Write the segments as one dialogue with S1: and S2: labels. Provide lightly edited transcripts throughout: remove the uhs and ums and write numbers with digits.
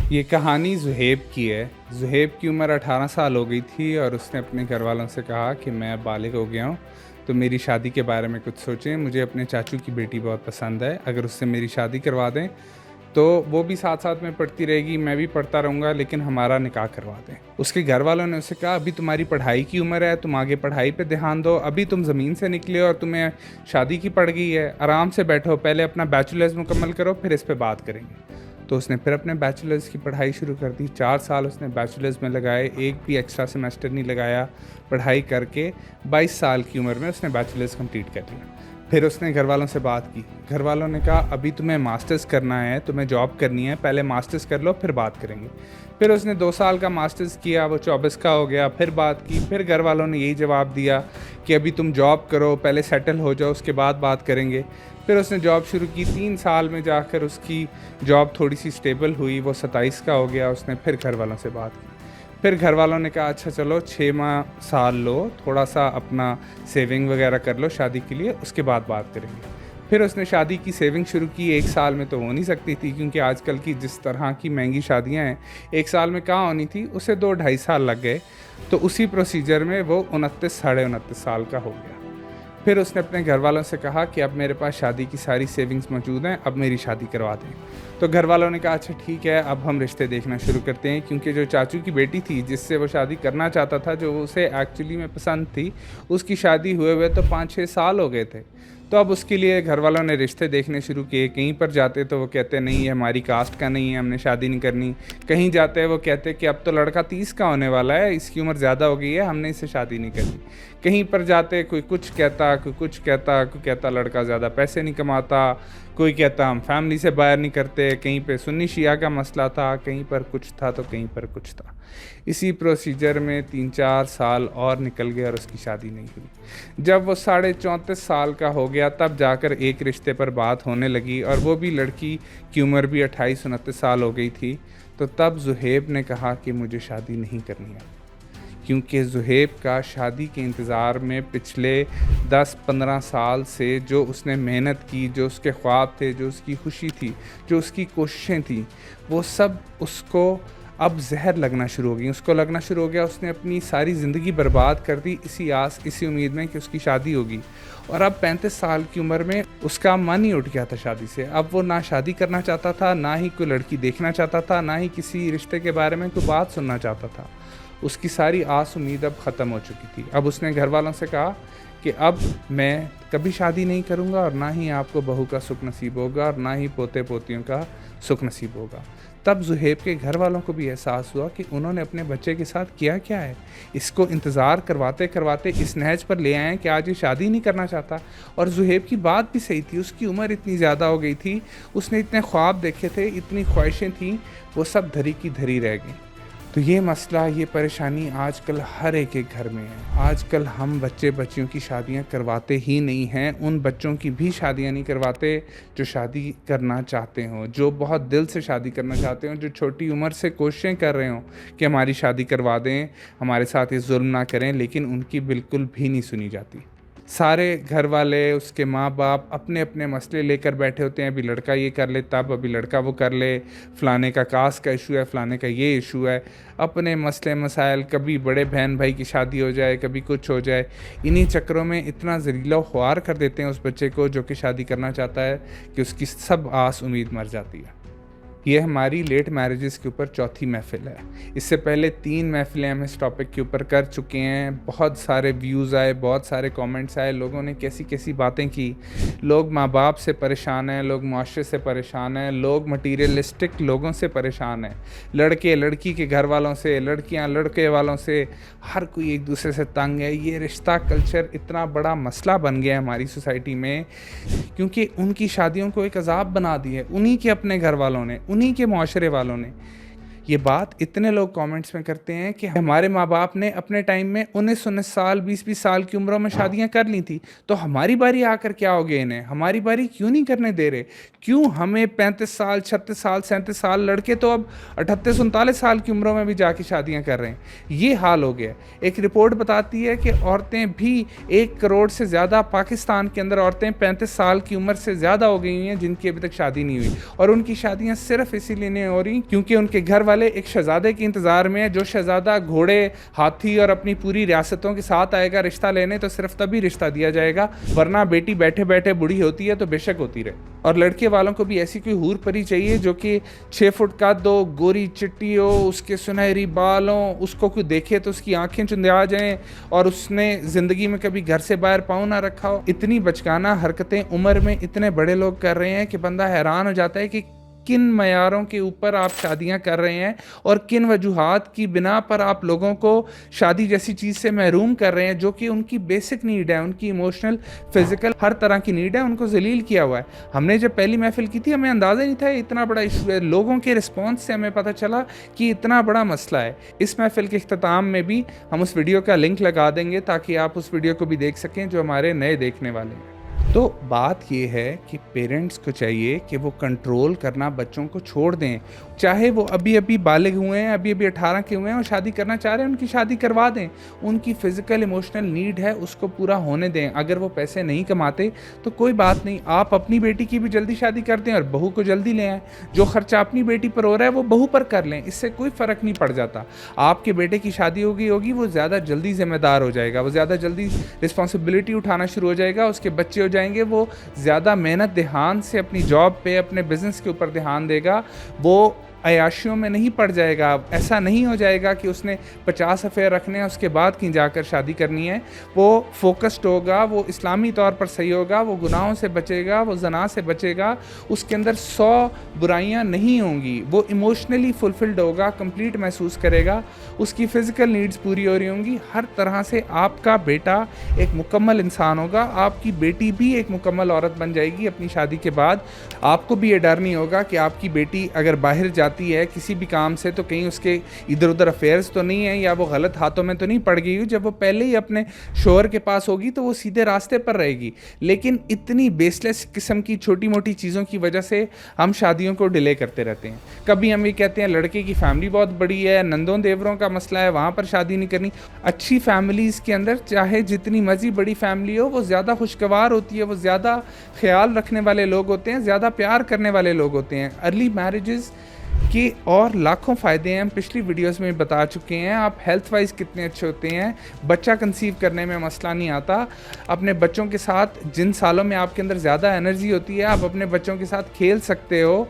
S1: ये कहानी ज़ुहैब की है। ज़ुहैब की उम्र 18 साल हो गई थी और उसने अपने घर वालों से कहा कि मैं अब बालिग हो गया हूँ, तो मेरी शादी के बारे में कुछ सोचें। मुझे अपने चाचू की बेटी बहुत पसंद है, अगर उससे मेरी शादी करवा दें तो वो भी साथ साथ में पढ़ती रहेगी, मैं भी पढ़ता रहूँगा, लेकिन हमारा निकाह करवा दें। उसके घर वालों ने उससे कहा, अभी तुम्हारी पढ़ाई की उम्र है, तुम आगे पढ़ाई पे ध्यान दो, अभी तुम ज़मीन से निकले और तुम्हें शादी की पड़ गई है, आराम से बैठो, पहले अपना बैचलर्स मुकम्मल करो, फिर इस पे बात करेंगे। तो उसने फिर अपने बैचलर्स की पढ़ाई शुरू कर दी। 4 साल उसने बैचलर्स में लगाए, एक भी एक्स्ट्रा सेमेस्टर नहीं लगाया। पढ़ाई करके 22 साल की उम्र में उसने बैचलर्स कंप्लीट कर लिया। फिर उसने घर वालों से बात की। घर वालों ने कहा, अभी तुम्हें मास्टर्स करना है, तुम्हें जॉब करनी है, पहले मास्टर्स कर लो फिर बात करेंगे। फिर उसने 2 साल का मास्टर्स किया, वो 24 का हो गया, फिर बात की। फिर घर वालों ने यही जवाब दिया कि अभी तुम जॉब करो, पहले सेटल हो जाओ, उसके बाद बात करेंगे। फिर उसने जॉब शुरू की। 3 साल में जाकर उसकी जॉब थोड़ी सी स्टेबल हुई, वो 27 का हो गया। उसने फिर घर वालों से बात की। फिर घर वालों ने कहा, अच्छा चलो 6 माह साल लो, थोड़ा सा अपना सेविंग वगैरह कर लो शादी के लिए, उसके बाद बात करेंगे। फिर उसने शादी की सेविंग शुरू की। 1 साल में तो हो नहीं सकती थी, क्योंकि आजकल की जिस तरह की महंगी शादियां हैं, 1 साल में कहाँ होनी थी, उसे 2 ढाई साल लग गए। तो उसी प्रोसीजर में वो 29 साढ़े 29 साल का हो गया। फिर उसने अपने घर वालों से कहा कि अब मेरे पास शादी की सारी सेविंग्स मौजूद हैं, अब मेरी शादी करवा दें। तो घर वालों ने कहा, अच्छा ठीक है, अब हम रिश्ते देखना शुरू करते हैं, क्योंकि जो चाचू की बेटी थी जिससे वो शादी करना चाहता था, जो उसे एक्चुअली में पसंद थी, उसकी शादी हुए हुए तो 5-6 साल हो गए थे। तो अब उसके लिए घर वालों ने रिश्ते देखने शुरू किए। कहीं पर जाते तो वो कहते नहीं, ये हमारी कास्ट का नहीं है, हमने शादी नहीं करनी। कहीं जाते हैं वो कहते कि अब तो लड़का 30 का होने वाला है, इसकी उम्र ज़्यादा हो गई है, हमने इससे शादी नहीं करनी। कहीं पर जाते कोई कुछ कहता, कोई कुछ कहता, कोई कहता लड़का ज़्यादा पैसे नहीं कमाता, कोई कहता हम फैमिली से बाहर नहीं करते। कहीं पे सुन्नी शिया का मसला था, कहीं पर कुछ था तो कहीं पर कुछ था। इसी प्रोसीजर में 3-4 साल और निकल गए और उसकी शादी नहीं हुई। जब वो 34.5 साल का हो गया, तब जाकर एक रिश्ते पर बात होने लगी, और वो भी लड़की की उम्र भी 28-29 साल हो गई थी। तो तब ज़ुहैब ने कहा कि मुझे शादी नहीं करनी है, क्योंकि ज़ुहैब का शादी के इंतज़ार में पिछले 10-15 साल से जो उसने मेहनत की, जो उसके ख्वाब थे, जो उसकी खुशी थी, जो उसकी कोशिशें थी, वो सब उसको अब जहर लगना शुरू हो गई। उसको लगना शुरू हो गया उसने अपनी सारी ज़िंदगी बर्बाद कर दी इसी आस, इसी उम्मीद में कि उसकी शादी होगी। और अब 35 साल की उम्र में उसका मन ही उठ गया था शादी से। अब वो ना शादी करना चाहता था, ना ही कोई लड़की देखना चाहता था, ना ही किसी रिश्ते के बारे में कोई बात सुनना चाहता था। उसकी सारी आस उम्मीद अब ख़त्म हो चुकी थी। अब उसने घर वालों से कहा कि अब मैं कभी शादी नहीं करूँगा, और ना ही आपको बहू का सुख नसीब होगा, और ना ही पोते पोतियों का सुख नसीब होगा। तब ज़ुहैब के घर वालों को भी एहसास हुआ कि उन्होंने अपने बच्चे के साथ किया क्या है। इसको इंतज़ार करवाते करवाते इस नहज पर ले आए कि आज ये शादी नहीं करना चाहता। और ज़ुहैब की बात भी सही थी, उसकी उम्र इतनी ज़्यादा हो गई थी, उसने इतने ख्वाब देखे थे, इतनी ख्वाहिशें थीं, वो सब धरी की धरी रह गई। तो ये मसला, ये परेशानी आजकल हर एक घर में है। आजकल हम बच्चे बच्चियों की शादियां करवाते ही नहीं हैं, उन बच्चों की भी शादियां नहीं करवाते जो शादी करना चाहते हों, जो बहुत दिल से शादी करना चाहते हों, जो छोटी उम्र से कोशिशें कर रहे हों कि हमारी शादी करवा दें, हमारे साथ ये जुल्म ना करें, लेकिन उनकी बिल्कुल भी नहीं सुनी जाती। सारे घर वाले, उसके माँ बाप अपने अपने मसले लेकर बैठे होते हैं। अभी लड़का ये कर ले, तब अभी लड़का वो कर ले, फ़लाने का कास्ट का इशू है, फ़लाने का ये इशू है, अपने मसले मसाइल, कभी बड़े बहन भाई की शादी हो जाए, कभी कुछ हो जाए। इन्हीं चक्करों में इतना ज़रीला ख्वार कर देते हैं उस बच्चे को जो कि शादी करना चाहता है, कि उसकी सब आस उम्मीद मर जाती है। ये हमारी लेट मैरिजेस के ऊपर चौथी महफ़िल है। इससे पहले 3 महफ़िलें हम इस टॉपिक के ऊपर कर चुके हैं। बहुत सारे व्यूज़ आए, बहुत सारे कमेंट्स आए, लोगों ने कैसी कैसी बातें की। लोग माँ बाप से परेशान हैं, लोग मुआशरे से परेशान हैं, लोग मटीरियलिस्टिक लोगों से परेशान हैं, लड़के लड़की के घर वालों से, लड़कियाँ लड़के वालों से, हर कोई एक दूसरे से तंग है। ये रिश्ता कल्चर इतना बड़ा मसला बन गया है हमारी सोसाइटी में, क्योंकि उनकी शादियों को एक अजाब बना दी है उन्हीं के अपने घर वालों ने, उन्हीं के मुआशरे वालों ने। ये बात इतने लोग कमेंट्स में करते हैं कि हमारे माँ बाप ने अपने टाइम में 19-19 साल 20-20 साल की उम्रों में शादियां कर ली थी, तो हमारी बारी आकर क्या हो गया इन्हें? हमारी बारी क्यों नहीं करने दे रहे? क्यों हमें 35 साल 36 साल 37 साल, लड़के तो अब 38-39 साल की उम्रों में भी जाके शादियां कर रहे हैं। ये हाल हो गया। एक रिपोर्ट बताती है कि औरतें भी 1 करोड़ से ज़्यादा पाकिस्तान के अंदर औरतें 35 साल की उम्र से ज़्यादा हो गई हुई हैं जिनकी अभी तक शादी नहीं हुई, और उनकी शादियां सिर्फ इसीलिए नहीं हो रही क्योंकि उनके घर वाले एक शहजादे के इंतज़ार में है। जो शहजादा घोड़े, हाथी और अपनी पूरी रियासतों के साथ आएगा रिश्ता लेने, तो सिर्फ तभी रिश्ता दिया जाएगा, वरना बेटी बैठे बैठे बूढ़ी होती है तो बेशक होती रहे। और लड़के वालों को भी ऐसी कोई हूर परी चाहिए जो कि 6 फुट कद हो, गोरी चिट्टी हो, उसके सुनहरी बाल हो, उसको कोई देखे तो उसकी आंखें चुंधिया जाएं और उसने ज़िंदगी में कभी घर से बाहर पाँव ना रखा हो। इतनी बचकाना हरकतें उम्र में इतने बड़े लोग कर रहे हैं कि बंदा हैरान हो जाता है कि किन मयारों के ऊपर आप शादियां कर रहे हैं और किन वजूहात की बिना पर आप लोगों को शादी जैसी चीज़ से महरूम कर रहे हैं, जो कि उनकी बेसिक नीड है, उनकी इमोशनल, फिजिकल, हर तरह की नीड है, उनको जलील किया हुआ है। हमने जब पहली महफिल की थी हमें अंदाज़ा नहीं था इतना बड़ा इशू है। लोगों के रिस्पॉन्स से हमें पता चला कि इतना बड़ा मसला है। इस महफिल के इख्तिताम में भी हम उस वीडियो का लिंक लगा देंगे ताकि आप उस वीडियो को भी देख सकें जो हमारे नए देखने वाले हैं। तो बात ये है कि पेरेंट्स को चाहिए कि वो कंट्रोल करना बच्चों को छोड़ दें। चाहे वो अभी अभी बालिग हुए हैं, अभी अभी 18 के हुए हैं और शादी करना चाह रहे हैं, उनकी शादी करवा दें। उनकी फ़िज़िकल इमोशनल नीड है, उसको पूरा होने दें। अगर वो पैसे नहीं कमाते तो कोई बात नहीं, आप अपनी बेटी की भी जल्दी शादी कर दें और बहू को जल्दी ले आएँ। जो खर्चा अपनी बेटी पर हो रहा है वो बहू पर कर लें, इससे कोई फ़र्क नहीं पड़ जाता। आपके बेटे की शादी होगी वो ज़्यादा जल्दी ज़िम्मेदार हो जाएगा, वो ज़्यादा जल्दी रिस्पॉन्सिबिलिटी उठाना शुरू हो जाएगा, उसके बच्चे हो जाएंगे, वो ज़्यादा मेहनत ध्यान से अपनी जॉब पे, अपने बिजनेस के ऊपर ध्यान देगा, वो अय्याशियों में नहीं पड़ जाएगा। ऐसा नहीं हो जाएगा कि उसने 50 अफेयर रखने हैं उसके बाद कहीं जाकर शादी करनी है। वो फोकस्ड होगा, वो इस्लामी तौर पर सही होगा, वो गुनाहों से बचेगा, वो ज़ना से बचेगा, उसके अंदर 100 बुराइयां नहीं होंगी, वो इमोशनली फुलफिल्ड होगा, कंप्लीट महसूस करेगा, उसकी फ़िज़िकल नीड्स पूरी हो रही होंगी। हर तरह से आपका बेटा एक मुकम्मल इंसान होगा, आपकी बेटी भी एक मुकम्मल औरत बन जाएगी अपनी शादी के बाद। आपको भी ये डर नहीं होगा कि आपकी बेटी अगर बाहर जाती है किसी भी काम से तो कहीं उसके इधर उधर अफेयर्स तो नहीं है या वो गलत हाथों में तो नहीं पड़ गई हुई। जब वो पहले ही अपने शोहर के पास होगी तो वो सीधे रास्ते पर रहेगी। लेकिन इतनी बेसलेस किस्म की छोटी मोटी चीज़ों की वजह से हम शादियों को डिले करते रहते हैं। कभी हम ये कहते हैं लड़के की फैमिली बहुत बड़ी है, नंदों देवरों का मसला है, वहाँ पर शादी नहीं करनी। अच्छी फैमिलीज़ के अंदर चाहे जितनी मर्जी बड़ी फैमिली हो, वो ज़्यादा खुशगवार होती है, वो ज़्यादा ख्याल रखने वाले लोग होते हैं, ज़्यादा प्यार करने वाले लोग होते हैं। अर्ली मैरिजेस कि और लाखों फ़ायदे हैं, हम पिछली वीडियोस में बता चुके हैं। आप हेल्थ वाइज कितने अच्छे होते हैं, बच्चा कंसीव करने में मसला नहीं आता। अपने बच्चों के साथ जिन सालों में आपके अंदर ज़्यादा एनर्जी होती है, आप अपने बच्चों के साथ खेल सकते हो,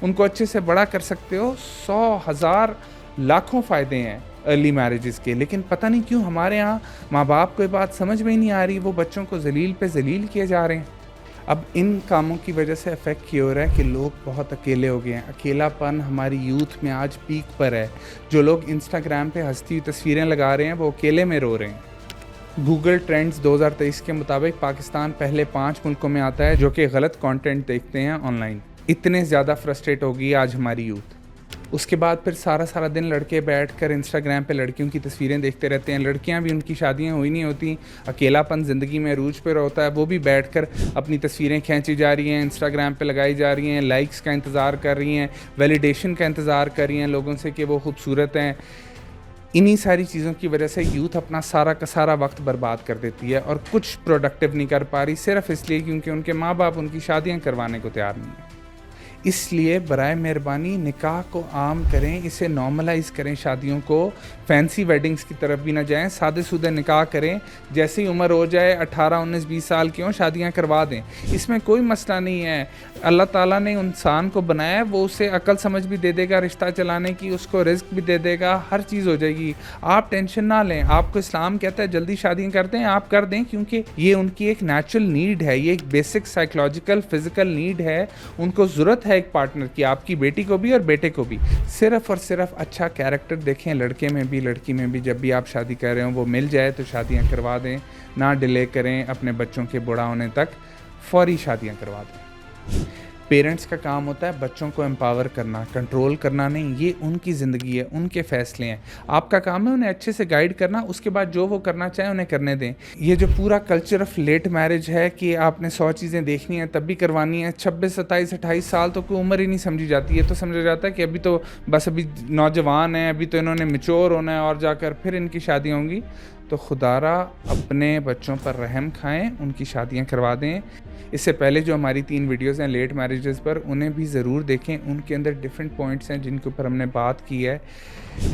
S1: उनको अच्छे से बड़ा कर सकते हो। 100,000 लाखों फ़ायदे हैं अर्ली मैरिजेस के। लेकिन पता नहीं क्यों हमारे यहाँ माँ बाप को ये बात समझ में ही नहीं आ रही, वो बच्चों को जलील पे जलील किए जा रहे हैं। अब इन कामों की वजह से इफ़ेक्ट ये हो रहा है कि लोग बहुत अकेले हो गए हैं। अकेलापन हमारी यूथ में आज पीक पर है। जो लोग इंस्टाग्राम पे हंसती हुई तस्वीरें लगा रहे हैं वो अकेले में रो रहे हैं। गूगल ट्रेंड्स 2023 के मुताबिक पाकिस्तान पहले 5 मुल्कों में आता है जो कि गलत कंटेंट देखते हैं ऑनलाइन। इतने ज़्यादा फ्रस्ट्रेट हो गई आज हमारी यूथ। उसके बाद फिर सारा दिन लड़के बैठकर इंस्टाग्राम पे लड़कियों की तस्वीरें देखते रहते हैं। लड़कियां भी, उनकी शादियां हुई नहीं होती, अकेलापन ज़िंदगी में अरूज पर होता है, वो भी बैठकर अपनी तस्वीरें खींची जा रही हैं, इंस्टाग्राम पे लगाई जा रही हैं, लाइक्स का इंतज़ार कर रही हैं, वैलिडेशन का इंतज़ार कर रही हैं लोगों से कि वो खूबसूरत हैं। इन्हीं सारी चीज़ों की वजह से यूथ अपना सारा का सारा वक्त बर्बाद कर देती है और कुछ प्रोडक्टिव नहीं कर पा रही, सिर्फ इसलिए क्योंकि उनके माँ बाप उनकी शादियाँ करवाने को तैयार नहीं है। इसलिए बराए मेहरबानी निकाह को आम करें, इसे नॉर्मलाइज करें। शादियों को फैंसी वेडिंग्स की तरफ भी ना जाएं, सादे सूदे निकाह करें। जैसे ही उम्र हो जाए 18, 19, 20 साल की हो, शादियां करवा दें। इसमें कोई मसला नहीं है। अल्लाह ताला ने इंसान को बनाया है, वो उसे अकल समझ भी दे देगा रिश्ता चलाने की, उसको रिस्क भी दे देगा, हर चीज़ हो जाएगी। आप टेंशन ना लें। आपको इस्लाम कहता है जल्दी शादियाँ कर दें, आप कर दें, क्योंकि ये उनकी एक नेचुरल नीड है, ये एक बेसिक साइकोलॉजिकल फिजिकल नीड है। उनको ज़रूरत है एक पार्टनर की, आपकी बेटी को भी और बेटे को भी। सिर्फ और सिर्फ अच्छा कैरेक्टर देखें, लड़के में भी लड़की में भी। जब भी आप शादी कर रहे हो वो मिल जाए तो शादियां करवा दें, ना डिले करें। अपने बच्चों के बूढ़ा होने तक फौरी शादियां करवा दें। पेरेंट्स का काम होता है बच्चों को एम्पावर करना, कंट्रोल करना नहीं। ये उनकी ज़िंदगी है, उनके फ़ैसले हैं। आपका काम है उन्हें अच्छे से गाइड करना, उसके बाद जो वो करना चाहें उन्हें करने दें। ये जो पूरा कल्चर ऑफ लेट मैरिज है कि आपने 100 चीज़ें देखनी है तब भी करवानी है, 26, 27, 28 साल तो कोई उम्र ही नहीं समझी जाती है। तो समझा जाता है कि अभी तो बस अभी नौजवान हैं, अभी तो इन्होंने मैच्योर होना है और जाकर फिर इनकी शादियाँ होंगी। तो खुदारा अपने बच्चों पर रहम खाएँ, उनकी शादियाँ करवा दें। इससे पहले जो हमारी 3 वीडियोज़ हैं लेट मैरिजेज़ पर, उन्हें भी ज़रूर देखें। उनके अंदर डिफरेंट पॉइंट्स हैं जिनके ऊपर हमने बात की है।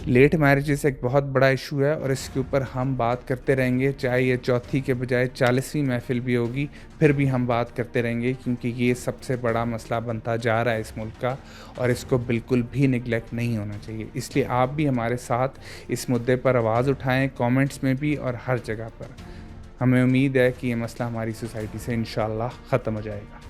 S1: लेट मैरिजेज़ एक बहुत बड़ा इशू है और इसके ऊपर हम बात करते रहेंगे, चाहे ये चौथी के बजाय 40वीं महफ़िल भी होगी, फिर भी हम बात करते रहेंगे, क्योंकि ये सबसे बड़ा मसला बनता जा रहा है इस मुल्क का और इसको बिल्कुल भी निगलेक्ट नहीं होना चाहिए। इसलिए आप भी हमारे साथ इस मुद्दे पर आवाज़ उठाएँ, कमेंट्स में भी और हर जगह पर। हमें उम्मीद है कि ये मसला हमारी सोसाइटी से इंशाअल्लाह ख़त्म हो जाएगा।